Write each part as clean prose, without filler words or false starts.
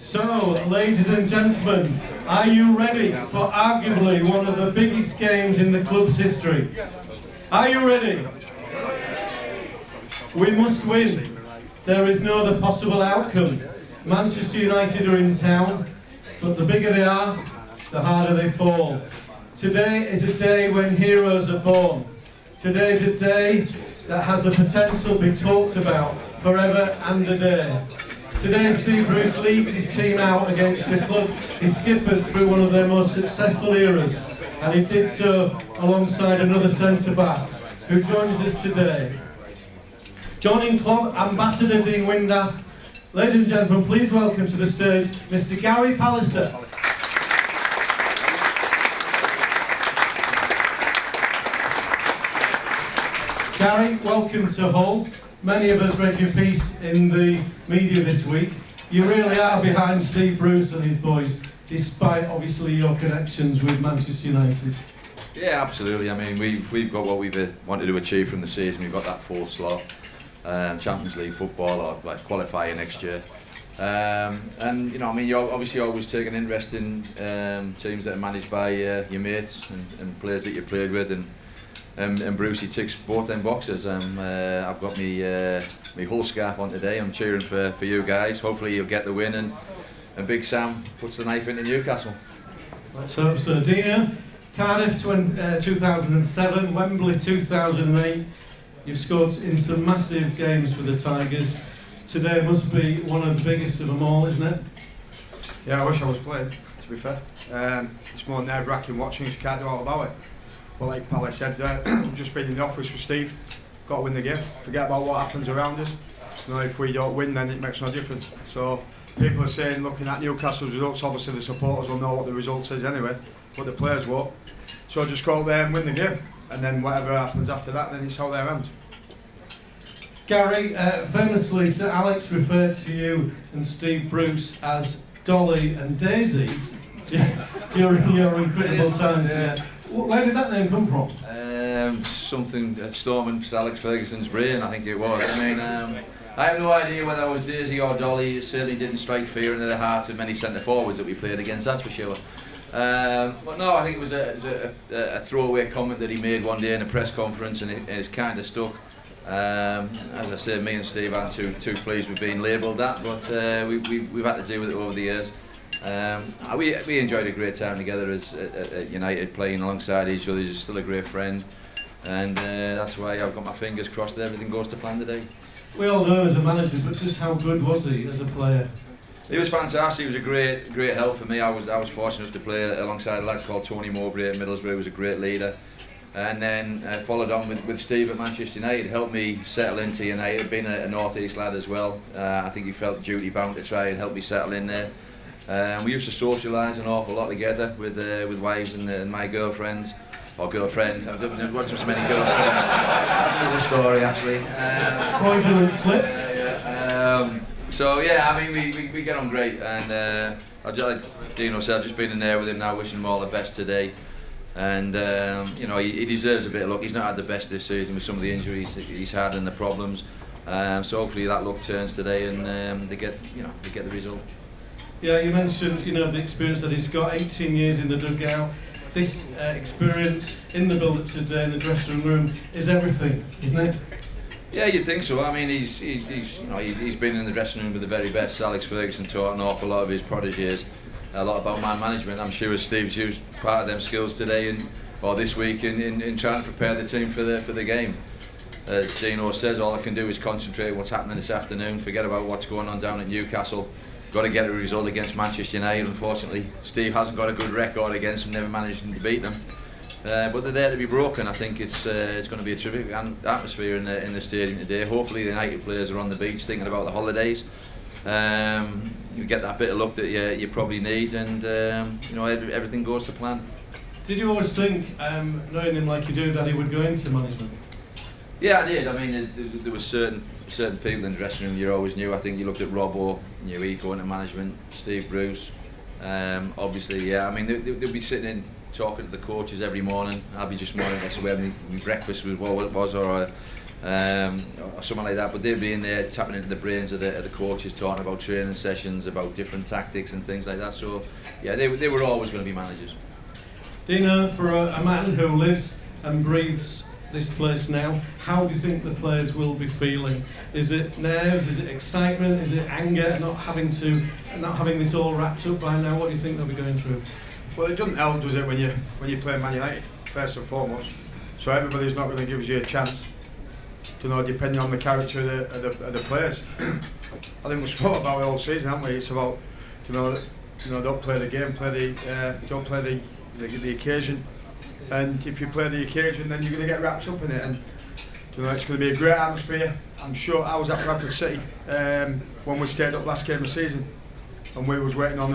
So, ladies and gentlemen, are you ready for arguably one of the biggest games in the club's history? Are you ready? We must win. There is no other possible outcome. Manchester United are in town, but the bigger they are, the harder they fall. Today is a day when heroes are born. Today is a day that has the potential to be talked about forever and a day. Today Steve Bruce leads his team out against the club he skippered through one of their most successful eras, and he did so alongside another centre-back who joins us today. Joining club ambassador Dean Windass, ladies and gentlemen, please welcome to the stage Mr. Gary Pallister. Gary, welcome to Hull. Many of us read your piece in the media this week. You really are behind Steve Bruce and his boys, despite obviously your connections with Manchester United. Yeah, absolutely. I mean, we've got what we've wanted to achieve from the season. We've got that fourth slot, Champions League football, or like qualifying next year. And you know, I mean, you obviously always take an interest in teams that are managed by your mates and players that you played with, and Brucey ticks both them boxes. I've got me Hull scarf on today. I'm cheering for you guys. Hopefully you'll get the win, and Big Sam puts the knife into Newcastle. Let's hope so. Dina, Cardiff 2007, Wembley 2008. You've scored in some massive games for the Tigers. Today must be one of the biggest of them all, isn't it? Yeah, I wish I was playing, to be fair. It's more nerve-wracking watching, you can't do all about it. But like Pally said, just being in the office with Steve, got to win the game. Forget about what happens around us. You know, if we don't win, then it makes no difference. So people are saying, looking at Newcastle's results, obviously the supporters will know what the results is anyway, but the players won't. So just go out there and win the game, and then whatever happens after that, then it's out their hands. Gary, famously Sir Alex referred to you and Steve Bruce as Dolly and Daisy during your incredible times here. Where did that name come from? Something storming Sir Alex Ferguson's brain, I think it was. I mean, I have no idea whether I was Daisy or Dolly. It certainly didn't strike fear into the hearts of many centre forwards that we played against, that's for sure. But no, I think it was a throwaway comment that he made one day in a press conference, and it's kind of stuck. As I said, me and Steve aren't too pleased with being labelled that, but we've had to deal with it over the years. We enjoyed a great time together as at United, playing alongside each other. He's still a great friend, and that's why I've got my fingers crossed that everything goes to plan today. We all know as a manager, but just how good was he as a player? He was fantastic. He was a great help for me. I was fortunate enough to play alongside a lad called Tony Mowbray at Middlesbrough. He was a great leader, and then followed on with Steve at Manchester United. Helped me settle into United. Being a North East lad as well, I think he felt duty bound to try and help me settle in there. We used to socialise an awful lot together with wives and my girlfriends, or girlfriend. I've watched so many girlfriends. That's another story, actually. Fraudulent slip. So yeah, I mean we get on great, and like Dino said, I've just been in there with him now, wishing him all the best today. And you know, he deserves a bit of luck. He's not had the best this season with some of the injuries that he's had and the problems. So hopefully that luck turns today, and they get the result. Yeah, you mentioned the experience that he's got, 18 years in the dugout. This experience in the build-up today in the dressing room is everything, isn't it? Yeah, you'd think so. I mean, he's been in the dressing room with the very best. Alex Ferguson taught an awful lot of his protégés a lot about man management. I'm sure Steve's used part of them skills today or this week in trying to prepare the team for the game. As Dino says, all I can do is concentrate on what's happening this afternoon. Forget about what's going on down at Newcastle. Got to get a result against Manchester United. Unfortunately, Steve hasn't got a good record against them, never managed to beat them. But they're there to be broken. I think it's going to be a terrific atmosphere in the stadium today. Hopefully the United players are on the beach thinking about the holidays. You get that bit of luck that you probably need, and everything goes to plan. Did you always think, knowing him like you do, that he would go into management? Yeah, I did. I mean, there were certain people in the dressing room you always knew. I think you looked at Robbo, you knew he'd go into management. Steve Bruce, obviously, yeah. I mean, they'll be sitting in talking to the coaches every morning. I'll be just more interested whether my breakfast was what it was, or or something like that. But they'll be in there tapping into the brains of the coaches, talking about training sessions, about different tactics and things like that. So yeah, they were always going to be managers. Dino, for a man who lives and breathes this place now, how do you think the players will be feeling? Is it nerves? Is it excitement? Is it anger? Not having this all wrapped up by now? What do you think they'll be going through? Well, it doesn't help, does it, when you play Man United first and foremost? So everybody's not going to give you a chance. Depending on the character of the players. I think we spoke about it all season, haven't we? It's about don't play the game, don't play the occasion. And if you play the occasion, then you're going to get wrapped up in it. And it's going to be a great atmosphere. I'm sure I was at Bradford City when we stayed up last game of the season, and we was waiting on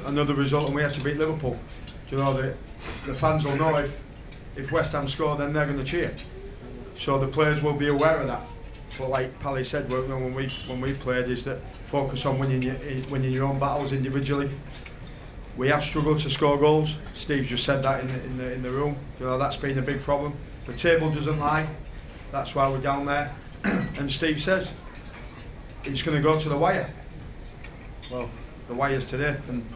another result, and we had to beat Liverpool. The fans will know if West Ham score, then they're going to cheer. So the players will be aware of that. But like Pally said, when we played, is that focus on winning your own battles individually. We have struggled to score goals. Steve's just said that in the room. That's been a big problem. The table doesn't lie. That's why we're down there. And Steve says it's going to go to the wire. Well, the wire's today, and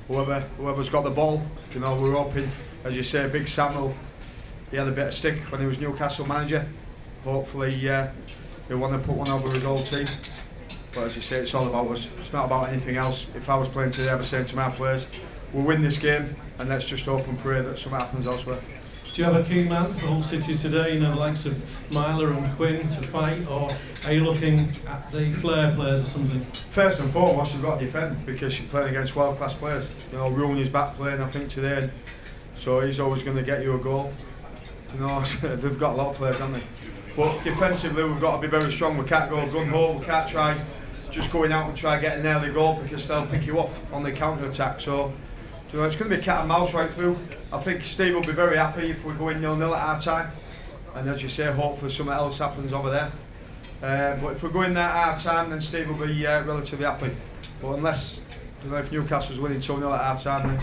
whoever's got the ball, we're hoping, as you say, Big Samuel. He had a bit of stick when he was Newcastle manager. Hopefully, he'll want to put one over his whole team. But as you say, it's all about us. It's not about anything else. If I was playing today, I'd be saying to my players, we'll win this game, and let's just hope and pray that something happens elsewhere. Do you have a key man for Hull City today, the likes of Myler and Quinn to fight, or are you looking at the flair players or something? First and foremost, you've got to defend, because you're playing against world-class players. Rooney's back playing, I think, today, so he's always going to get you a goal. They've got a lot of players, haven't they? But defensively, we've got to be very strong. We can't go gun-ho, we can't try just going out and try getting an early goal, because they'll pick you off on the counter-attack. So it's going to be cat and mouse right through. I think Steve will be very happy if we're going 0-0 at half-time. And as you say, hopefully something else happens over there. But if we're going there at half-time, then Steve will be relatively happy. But unless, if Newcastle's winning 2-0 at half-time,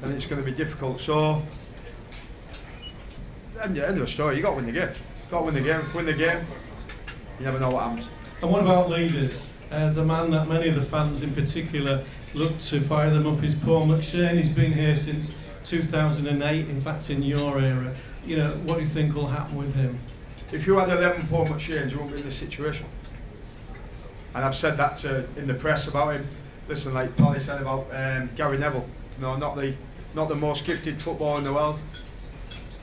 then it's going to be difficult. So, end of the story, you've got to win the game. If you win the game, you never know what happens. And what about leaders? The man that many of the fans in particular look to fire them up is Paul McShane. He's been here since 2008, in fact in your era. What do you think will happen with him? If you had 11 Paul McShanes, you won't be in this situation. And I've said that in the press about him. Listen, like Pally said about Gary Neville, not the most gifted footballer in the world,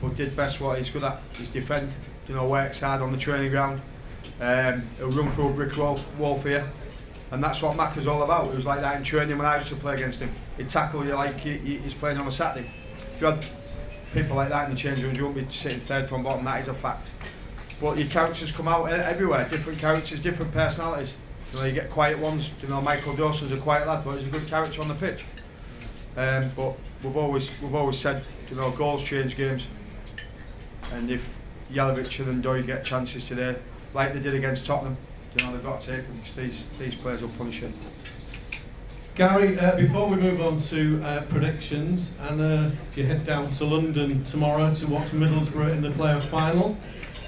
but did best what he's good at. He's defend, works hard on the training ground. He'll run through a brick wall for you, and that's what Macca's all about. It was like that in training when I used to play against him. He'd tackle you like he's playing on a Saturday. If you had people like that in the change rooms, you wouldn't be sitting third from bottom. That is a fact. But your characters come out everywhere. Different characters, different personalities. You get quiet ones. Michael Dawson's a quiet lad, but he's a good character on the pitch. But we've always said, goals change games. And if Jelavic and Ndoye get chances today, like they did against Tottenham, they've got to take them, because these players will punish it. Gary, before we move on to predictions, and you head down to London tomorrow to watch Middlesbrough in the playoff final,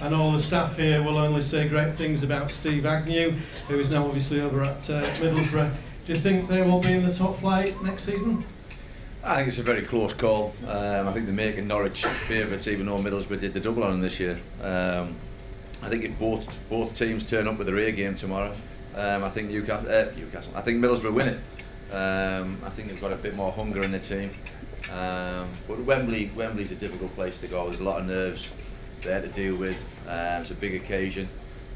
and all the staff here will only say great things about Steve Agnew, who is now obviously over at Middlesbrough. Do you think they will be in the top flight next season? I think it's a very close call. I think they're making Norwich favourites, even though Middlesbrough did the double on them this year. I think if both teams turn up with their A game tomorrow, I think I think Middlesbrough win it. I think they've got a bit more hunger in their team. But Wembley's a difficult place to go. There's a lot of nerves there to deal with. It's a big occasion.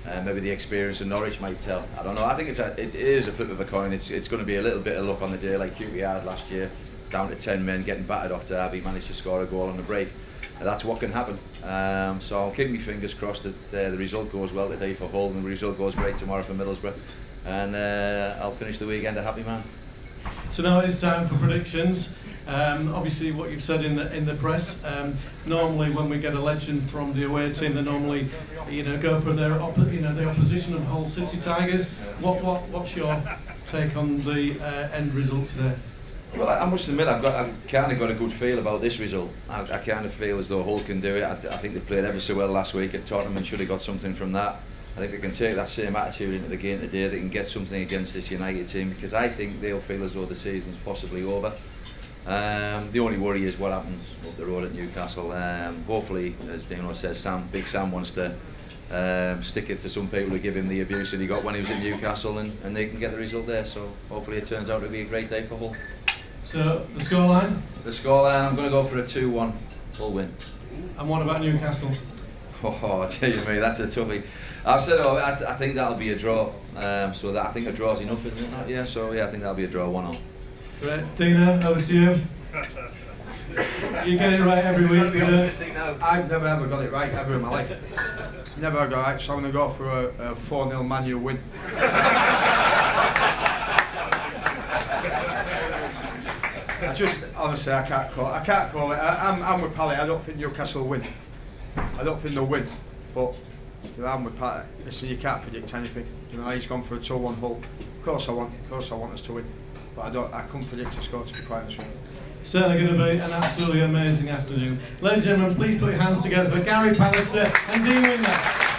Maybe the experience of Norwich might tell. I don't know. I think it is a flip of a coin. It's going to be a little bit of luck on the day, like QPR had last year, down to 10 men, getting battered off Derby, managed to score a goal on the break. That's what can happen. So I'll keep my fingers crossed that the result goes well today for Hull, and the result goes great tomorrow for Middlesbrough, and I'll finish the weekend a happy man. So now it's time for predictions. Obviously, what you've said in the press. Normally, when we get a legend from the away team, they normally, go for their the opposition of Hull City Tigers. What's your take on the end result today? Well, I must admit, I've kind of got a good feel about this result. I kind of feel as though Hull can do it. I think they played ever so well last week at Tottenham and should have got something from that. I think they can take that same attitude into the game today. They can get something against this United team, because I think they'll feel as though the season's possibly over. The only worry is what happens up the road at Newcastle. Hopefully, as Dino says, Big Sam wants to stick it to some people who give him the abuse that he got when he was at Newcastle, and they can get the result there. So hopefully it turns out to be a great day for Hull. So, the scoreline? The scoreline, I'm going to go for a 2-1 Hull win. And what about Newcastle? Oh, I tell you, mate, that's a toughie. I've said, I think that'll be a draw. So that I think a draw's enough, isn't it? Yeah. So yeah, I think that'll be a draw, 1-1. Right, Dina, over to you. You get it right every week. I've never ever got it right ever in my life. Never got it right, so I'm going to go for a 4-0 Man U win. I just, honestly, I can't call it. I'm with Pally. I don't think Newcastle will win. I don't think they'll win. But you know, I'm with Pally. Listen, you can't predict anything. You know, he's gone for a 2-1 Hull. Of course I want us to win. But I couldn't predict a score, to be quite honest with you. Certainly going to be an absolutely amazing afternoon. Ladies and gentlemen, please put your hands together for Gary Pallister and Dean Windass.